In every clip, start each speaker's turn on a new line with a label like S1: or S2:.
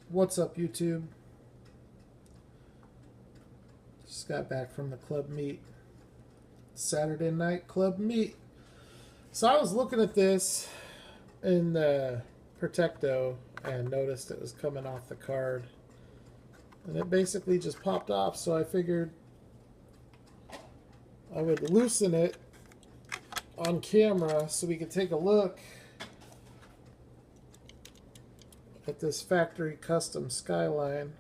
S1: What's up, YouTube? Just got back from the club meet. Saturday night club meet. So I was looking at this in the Protecto and noticed it was coming off the card. And it basically just popped off, so I figured I would loosen it on camera so we could take a look at this factory custom Skyline.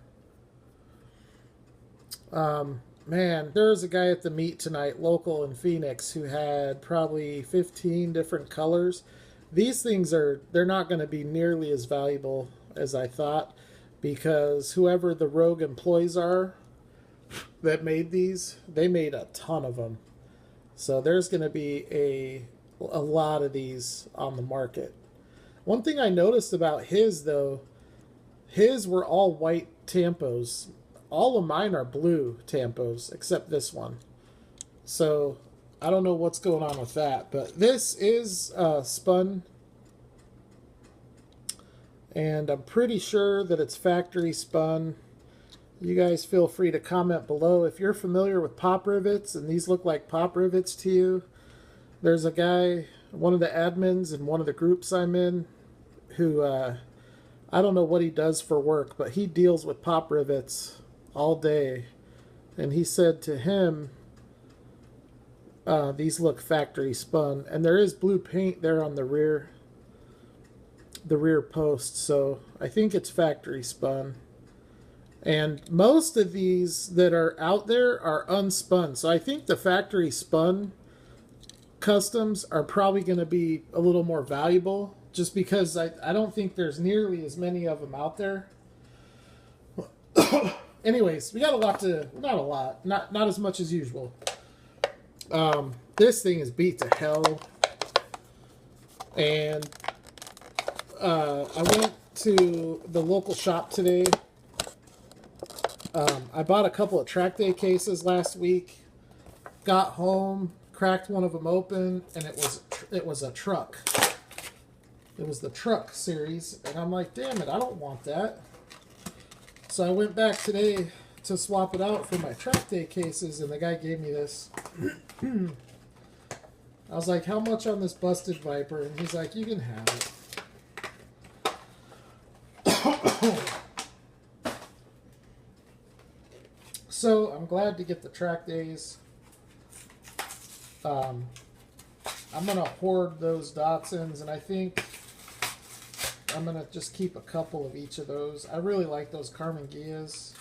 S1: Man, there was a guy at the meet tonight, local in Phoenix, who had probably 15 different colors. These things they're not going to be nearly as valuable as I thought, because whoever the rogue employees are that made these, they made a ton of them. So there's going to be a lot of these on the market. One thing I noticed about his, though, his were all white tampos. All of mine are blue tampos, except this one. So I don't know what's going on with that. But this is spun. And I'm pretty sure that it's factory spun. You guys feel free to comment below. If you're familiar with pop rivets and these look like pop rivets to you, there's a guy, one of the admins in one of the groups I'm in, who I don't know what he does for work, but he deals with pop rivets all day. And he said to him, these look factory spun. And there is blue paint there on the rear post, so I think it's factory spun. And most of these that are out there are unspun. So I think the factory spun customs are probably going to be a little more valuable, just because I don't think there's nearly as many of them out there. Anyways, we got a lot to, not as much as usual. This thing is beat to hell. And I went to the local shop today. I bought a couple of track day cases last week. Got home, cracked one of them open, and it was a truck. It was the truck series, and I'm like, damn it, I don't want that. So I went back today to swap it out for my track day cases, and the guy gave me this. I was like, how much on this busted Viper? And he's like, you can have it. So I'm glad to get the track days. I'm going to hoard those Datsuns, and I think I'm going to just keep a couple of each of those. I really like those Carmen Gias.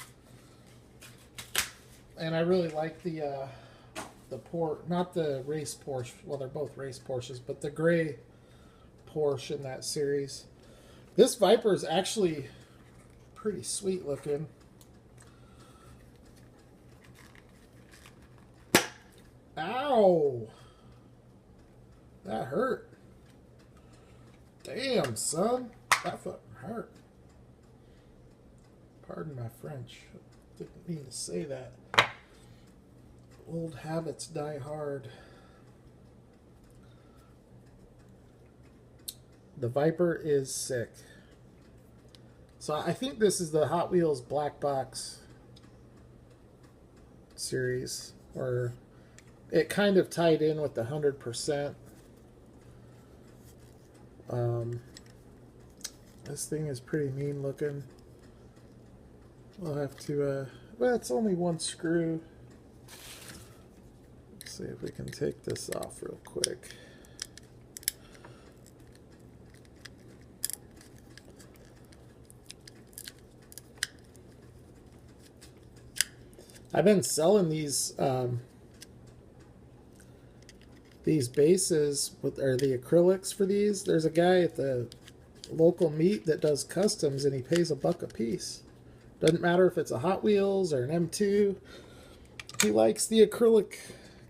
S1: And I really like the not the race Porsche, well, they're both race Porsches, but the gray Porsche in that series. This Viper is actually pretty sweet looking. Ow! That hurt. Damn, son. That fucking hurt. Pardon my French. Didn't mean to say that. Old habits die hard. The Viper is sick. So I think this is the Hot Wheels Black Box series, or it kind of tied in with the 100%. This thing is pretty mean looking. We'll have to, well, it's only one screw. Let's see if we can take this off real quick. I've been selling these bases or the acrylics for these. There's a guy at the local meet that does customs, and he pays $1 a piece. Doesn't matter if it's a Hot Wheels or an M2. He likes the acrylic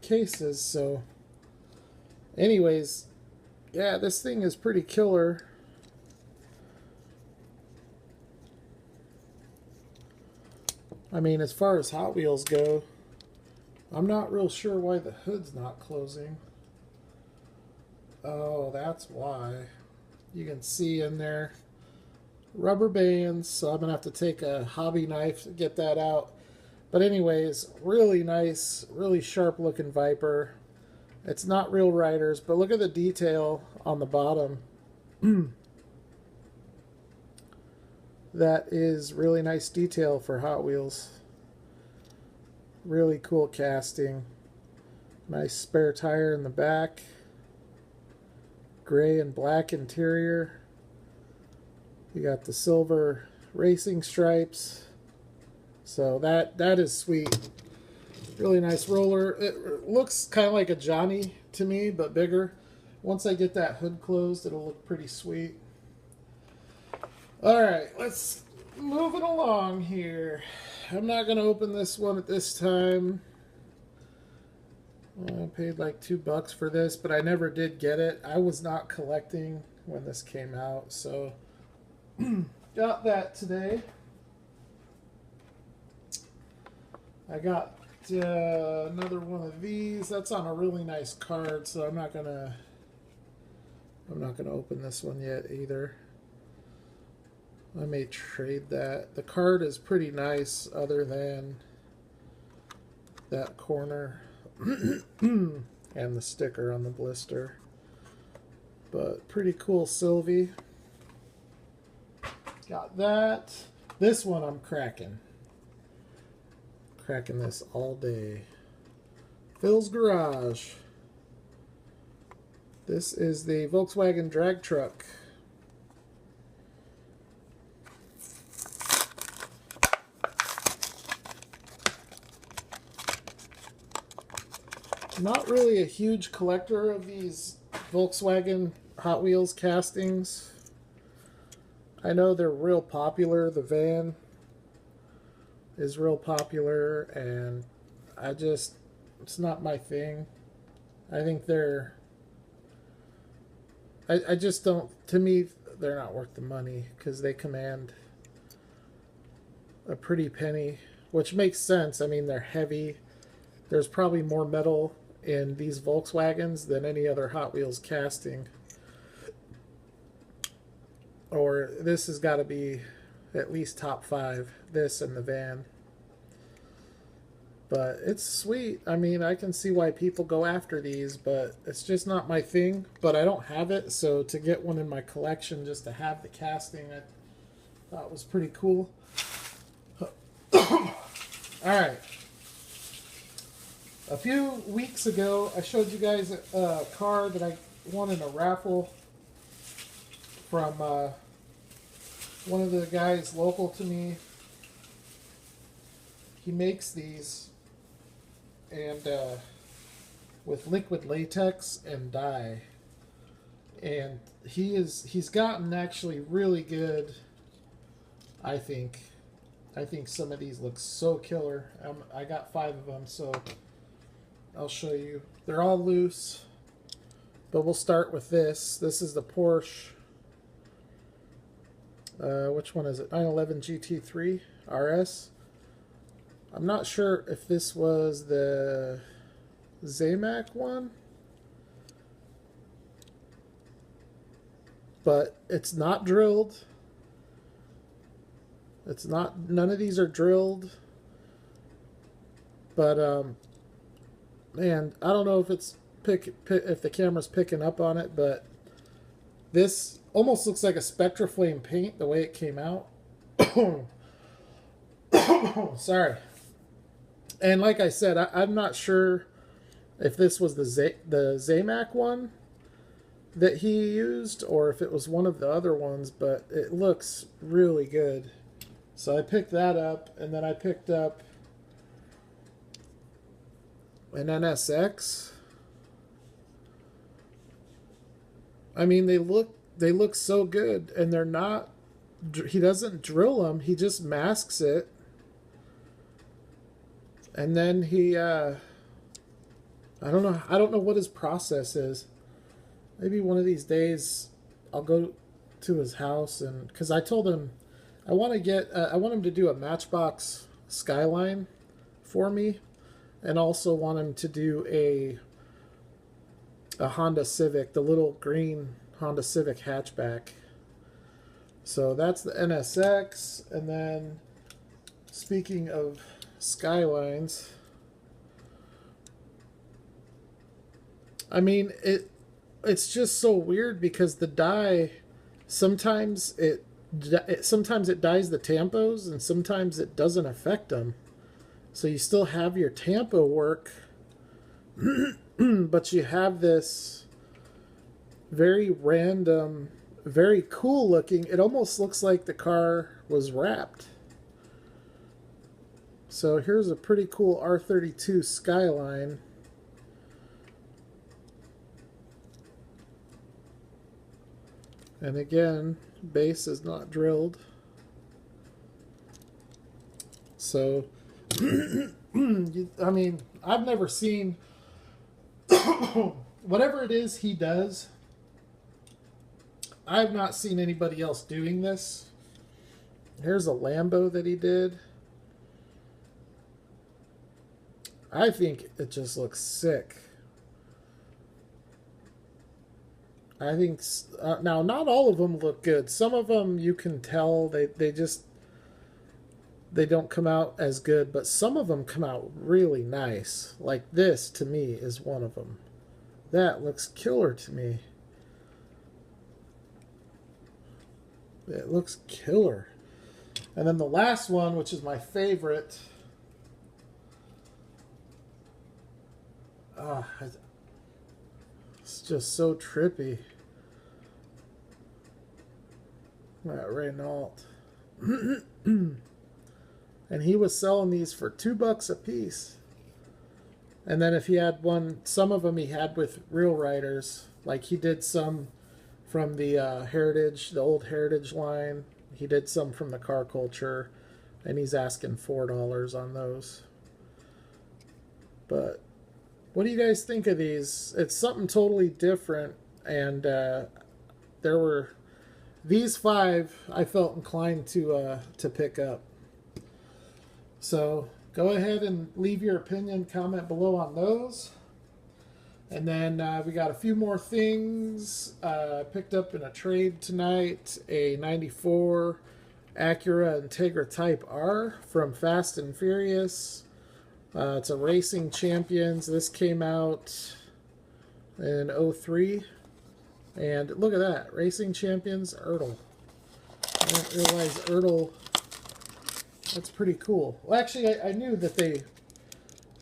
S1: cases. So anyways, yeah, this thing is pretty killer. I mean, as far as Hot Wheels go, I'm not real sure why the hood's not closing. Oh, that's why. You can see in there rubber bands, so I'm gonna have to take a hobby knife to get that out. But anyways, really nice, really sharp looking Viper. It's not real riders, but look at the detail on the bottom. That is really nice detail for Hot Wheels. Really cool casting. Nice spare tire in the back. Gray and black interior. You got the silver racing stripes. So that is sweet. Really nice roller. It looks kind of like a Johnny to me, but bigger. Once I get that hood closed, it'll look pretty sweet. Alright, let's move it along here. I'm not going to open this one at this time. I paid like $2 for this, but I never did get it. I was not collecting when this came out, so got that today. I got another one of these. That's on a really nice card, so I'm not gonna open this one yet either. I may trade that. The card is pretty nice, other than that corner and the sticker on the blister. But pretty cool Sylvie. Got that. This one I'm cracking. Cracking this all day. Phil's Garage. This is the Volkswagen drag truck. Not really a huge collector of these Volkswagen Hot Wheels castings. I know they're real popular. The van is real popular, and it's not my thing. I think I just don't, to me, they're not worth the money because they command a pretty penny, which makes sense. I mean, they're heavy. There's probably more metal in these Volkswagens than any other Hot Wheels casting. Or this has got to be at least top 5, this and the van. But it's sweet. I mean, I can see why people go after these, but it's just not my thing. But I don't have it, so to get one in my collection just to have the casting, I thought was pretty cool. Alright. A few weeks ago, I showed you guys a car that I won in a raffle from one of the guys local to me. He makes these and with liquid latex and dye, and he's gotten actually really good. I think some of these look so killer. I got 5 of them, so I'll show you. They're all loose, but we'll start with this. This is the Porsche. Which one is it? 911 GT3 RS. I'm not sure if this was the Zamac one, but it's not drilled. It's not. None of these are drilled. But man, I don't know if it's if the camera's picking up on it, but this almost looks like a Spectraflame paint the way it came out. Sorry. And like I said, I'm not sure if this was the Zamac one that he used or if it was one of the other ones, but it looks really good. So I picked that up, and then I picked up an NSX. I mean, they look so good, and they're not. He doesn't drill them; he just masks it, and then he. I don't know what his process is. Maybe one of these days I'll go to his house, and because I told him I want him to do a Matchbox Skyline for me, and also want him to do a Honda Civic, the little green Honda Civic hatchback. So that's the NSX. And then speaking of Skylines, I mean, it's just so weird because the dye sometimes sometimes it dyes the tampos and sometimes it doesn't affect them. So you still have your tampo work, but you have this very random, very cool looking. It almost looks like the car was wrapped. So here's a pretty cool R32 Skyline. And again, base is not drilled. So, I mean, I've never seen whatever it is he does. I've not seen anybody else doing this. Here's a Lambo that he did. I think it just looks sick. I think now not all of them look good. Some of them you can tell they don't come out as good, but some of them come out really nice. Like this to me is one of them. That looks killer to me. It looks killer. And then the last one, which is my favorite. It's just so trippy. That Renault. And he was selling these for $2 a piece. And then if he had some of them he had with real riders. Like he did some from the Heritage, the old Heritage line. He did some from the Car Culture. And he's asking $4 on those. But what do you guys think of these? It's something totally different, and there were these 5 I felt inclined to pick up. So go ahead and leave your opinion, comment below on those. And then we got a few more things. Picked up in a trade tonight a 94 Acura Integra Type R from Fast and Furious. It's a Racing Champions. This came out in 03. And look at that. Racing Champions Ertl. I didn't realize Ertl. That's pretty cool. Well, actually, I knew that they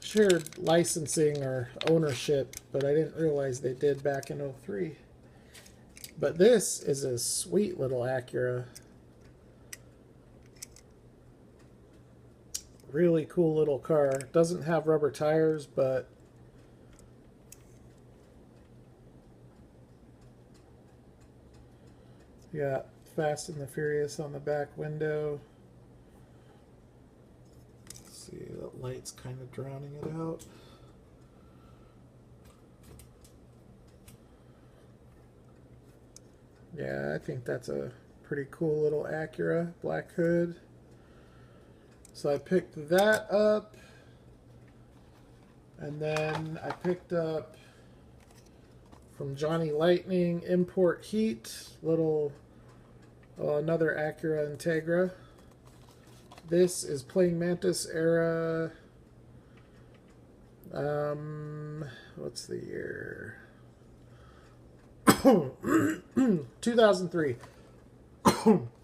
S1: shared licensing or ownership, but I didn't realize they did back in 03. But this is a sweet little Acura. Really cool little car. Doesn't have rubber tires, but you got Fast and the Furious on the back window. Let's see, that light's kind of drowning it out. Yeah, I think that's a pretty cool little Acura. Black hood. So I picked that up, and then I picked up from Johnny Lightning Import Heat, another Acura Integra. This is Playing Mantis era. What's the year? 2003.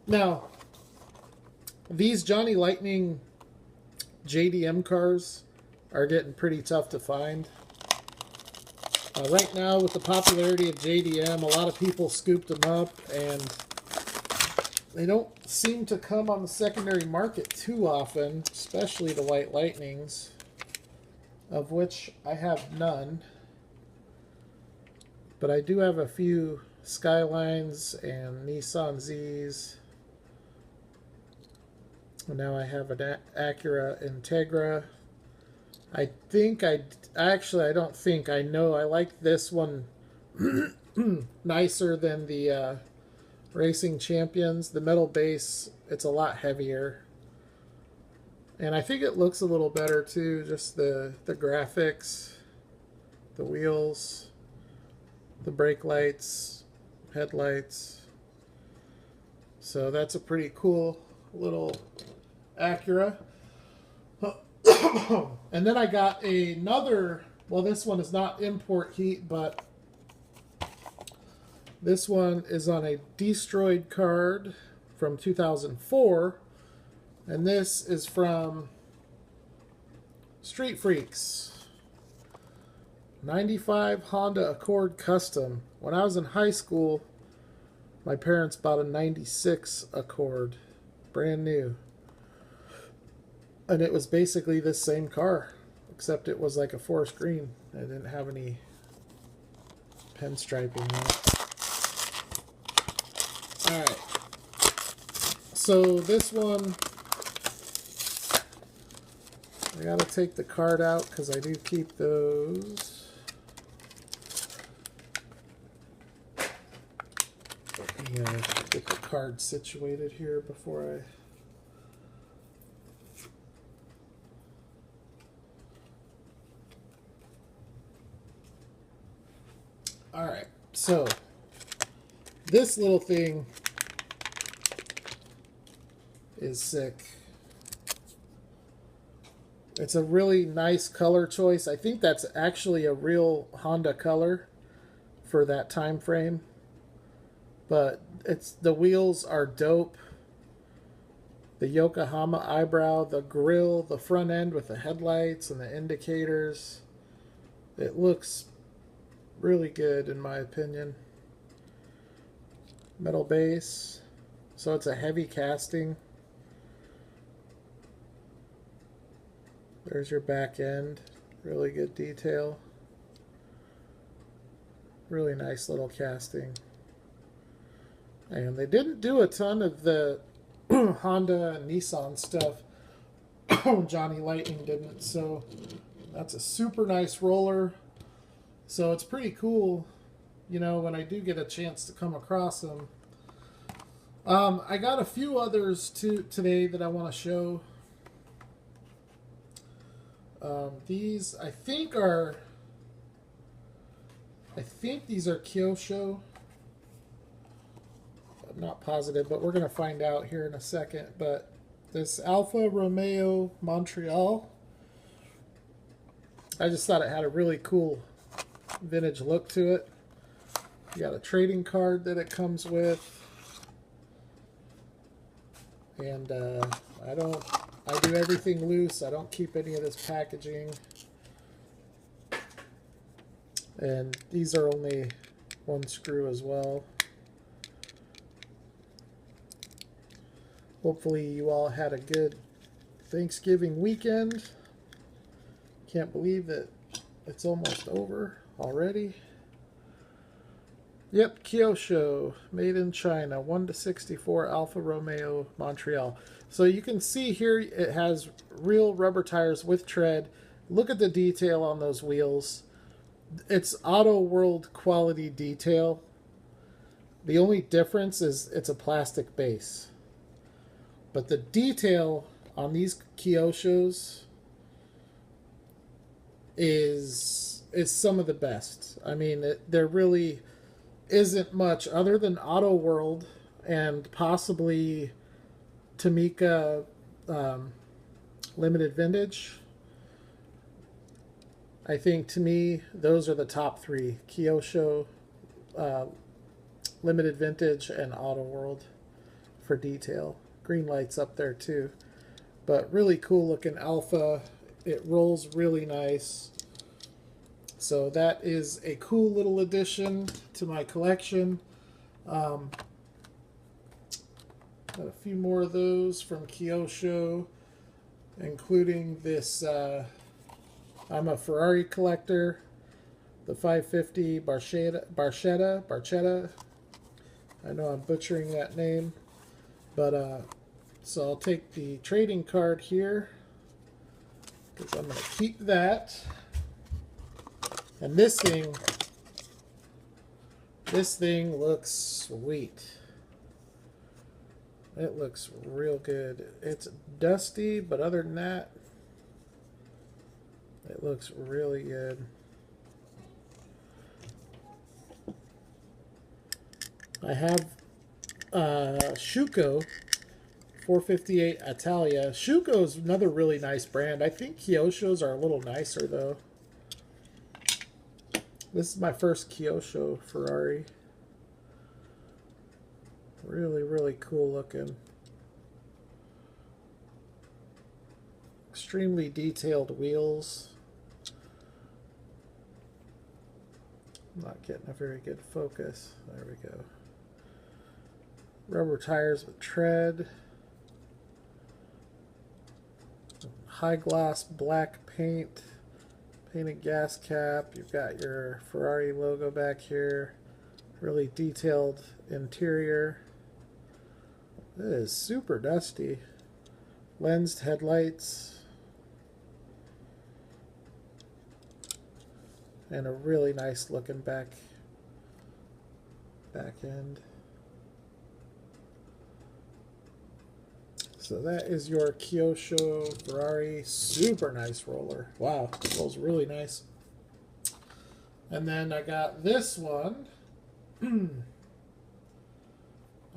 S1: Now, these Johnny Lightning JDM cars are getting pretty tough to find. Right now, with the popularity of JDM, a lot of people scooped them up, and they don't seem to come on the secondary market too often, especially the White Lightnings, of which I have none. But I do have a few Skylines and Nissan Zs. Now I have an Acura Integra. I don't think, I know I like this one nicer than the Racing Champions. The metal base, it's a lot heavier. And I think it looks a little better too, just the graphics, the wheels, the brake lights, headlights. So that's a pretty cool little Acura. And then I got another, well, this one is not import heat, but this one is on a destroyed card from 2004. And this is from Street Freaks. 95 Honda Accord Custom. When I was in high school, my parents bought a 96 Accord, brand new. And it was basically this same car, except it was like a forest green. It didn't have any pinstriping on it. Alright. So this one, I gotta take the card out because I do keep those. Let me get the card situated here before I... Alright, so this little thing is sick. It's a really nice color choice. I think that's actually a real Honda color for that time frame. But the wheels are dope. The Yokohama eyebrow, the grille, the front end with the headlights and the indicators. It looks really good in my opinion. Metal base. So it's a heavy casting. There's your back end. Really good detail. Really nice little casting. And they didn't do a ton of the Honda and Nissan stuff. Johnny Lightning didn't. So that's a super nice roller. So it's pretty cool, you know, when I do get a chance to come across them. I got a few others today that I want to show. These I think these are Kyosho. I'm not positive, but we're going to find out here in a second. But this Alfa Romeo Montreal, I just thought it had a really cool vintage look to it. You got a trading card that it comes with. And I do everything loose. I don't keep any of this packaging. And these are only one screw as well. Hopefully you all had a good Thanksgiving weekend. Can't believe that it's almost over already. Yep, Kyosho, made in China, 1/64 Alfa Romeo Montreal. So you can see here it has real rubber tires with tread. Look at the detail on those wheels. It's Auto World quality detail. The only difference is it's a plastic base. But the detail on these Kyoshos is some of the best. I mean, there really isn't much other than Auto World and possibly Tamika Limited Vintage. I think to me those are the top three: Kyosho, Limited Vintage, and Auto World for detail. Green lights up there too, but really cool looking Alpha. It rolls really nice. So that is a cool little addition to my collection. Got a few more of those from Kyosho, including this, I'm a Ferrari collector, the 550 Barchetta. I know I'm butchering that name, but so I'll take the trading card here, because I'm going to keep that. And this thing looks sweet. It looks real good. It's dusty, but other than that, it looks really good. I have Shuko 458 Italia. Shuko is another really nice brand. I think Kyoshos are a little nicer though. This is my first Kyosho Ferrari. Really, really cool looking. Extremely detailed wheels. I'm not getting a very good focus. There we go. Rubber tires with tread. High gloss black paint. Painted gas cap. You've got your Ferrari logo back here. Really detailed interior. It is super dusty. Lensed headlights. And a really nice looking back end. So that is your Kyosho Ferrari. Super nice roller. Wow, it rolls really nice. And then I got this one.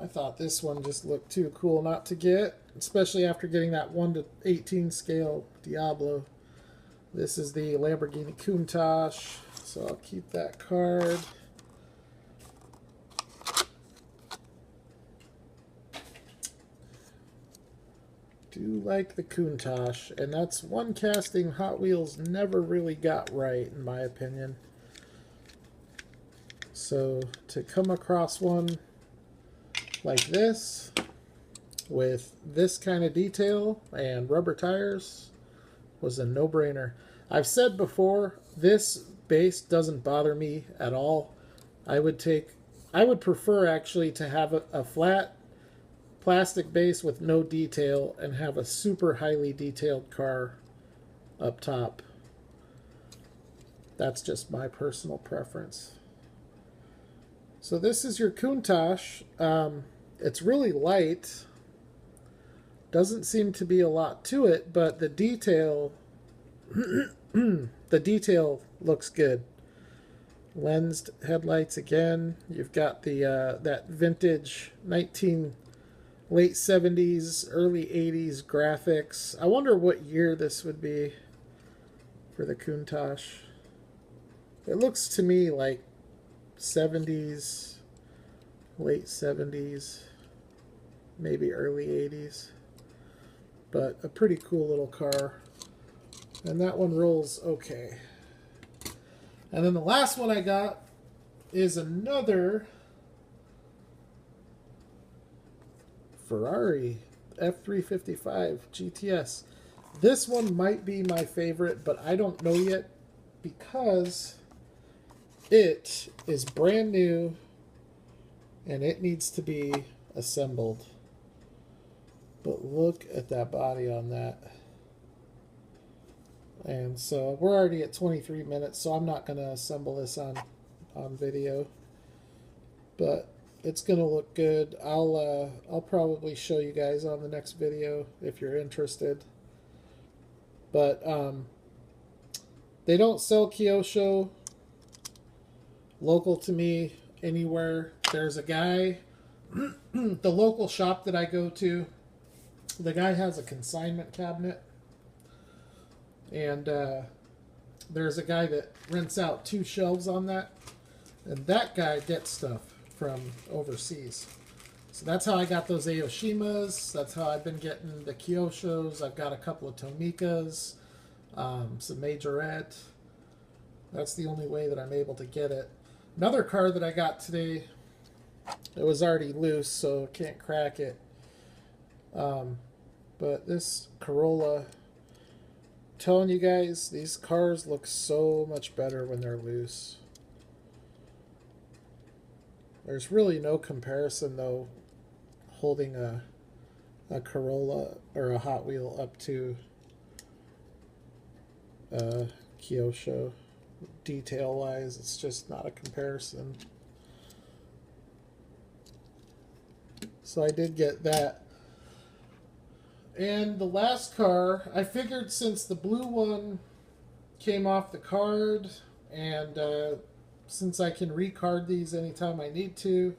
S1: I thought this one just looked too cool not to get, especially after getting that 1/18 scale Diablo. This is the Lamborghini Countach, so I'll keep that card. Do like the Countach, and that's one casting Hot Wheels never really got right, in my opinion. So to come across one like this, with this kind of detail and rubber tires, was a no-brainer. I've said before, this base doesn't bother me at all. I would prefer actually to have a flat plastic base with no detail and have a super highly detailed car up top. That's just my personal preference. So this is your Countach. It's really light. Doesn't seem to be a lot to it, but the detail the detail looks good. Lensed headlights again. You've got the that vintage late 70s, early 80s graphics. I wonder what year this would be for the Countach. It looks to me like 70s, late 70s, maybe early 80s. But a pretty cool little car. And that one rolls okay. And then the last one I got is another Ferrari F355 GTS. This one might be my favorite, but I don't know yet because it is brand new and it needs to be assembled. But look at that body on that. And so we're already at 23 minutes, so I'm not going to assemble this on video. But it's going to look good. I'll probably show you guys on the next video if you're interested. But they don't sell Kyosho local to me anywhere. There's a guy, the local shop that I go to, the guy has a consignment cabinet. And there's a guy that rents out 2 shelves on that. And that guy gets stuff from overseas. So that's how I got those Aoshimas. That's how I've been getting the Kyoshos. I've got a couple of Tomikas, some Majorette. That's the only way that I'm able to get it. Another car that I got today, it was already loose, so can't crack it. But this Corolla, telling you guys, these cars look so much better when they're loose. There's really no comparison though, holding a Corolla or a Hot Wheel up to Kyosho. Detail wise, it's just not a comparison. So I did get that. And the last car, I figured since the blue one came off the card, and since I can recard these anytime I need to,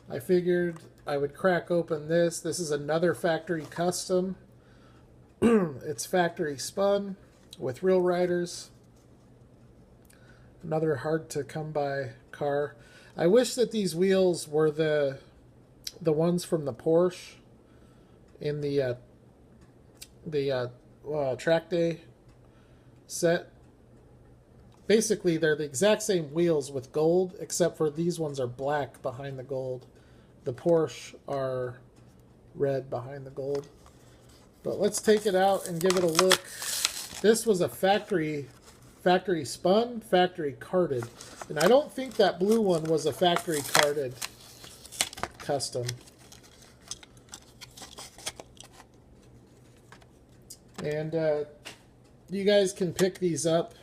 S1: I figured I would crack open this. This is another factory custom. It's factory spun with real riders. Another hard to come by car. I wish that these wheels were the ones from the Porsche in the track day set. Basically, they're the exact same wheels with gold, except for these ones are black behind the gold. The Porsche are red behind the gold. But let's take it out and give it a look. This was a factory spun, factory carded. And I don't think that blue one was a factory carded custom. And you guys can pick these up.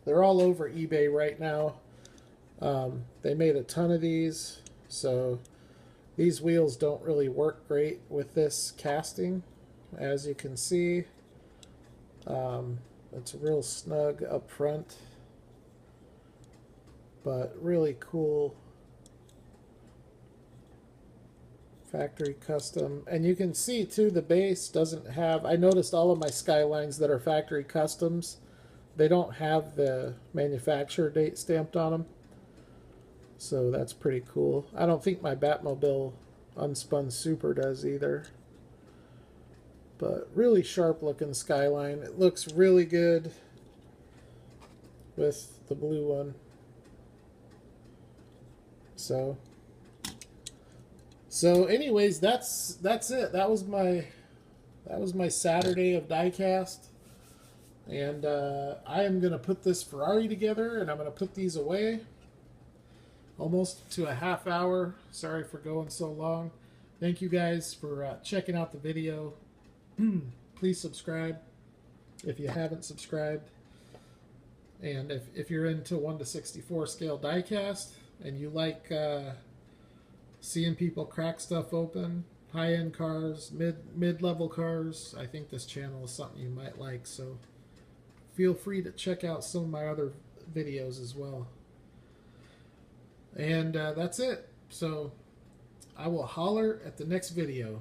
S1: They're all over eBay right now. They made a ton of these, so these wheels don't really work great with this casting, as you can see. It's real snug up front, but really cool factory custom. And you can see too, the base doesn't have, I noticed all of my Skylines that are factory customs, they don't have the manufacturer date stamped on them. So that's pretty cool. I don't think my Batmobile Unspun Super does either. But really sharp looking Skyline. It looks really good with the blue one. So anyways, that's it. That was my Saturday of diecast. And I am going to put this Ferrari together, and I'm going to put these away. Almost to a half hour. Sorry for going so long. Thank you guys for checking out the video. Please subscribe if you haven't subscribed. And if you're into 1:64 scale diecast and you like seeing people crack stuff open, high-end cars, mid-level cars, I think this channel is something you might like. So feel free to check out some of my other videos as well. And that's it. So I will holler at the next video.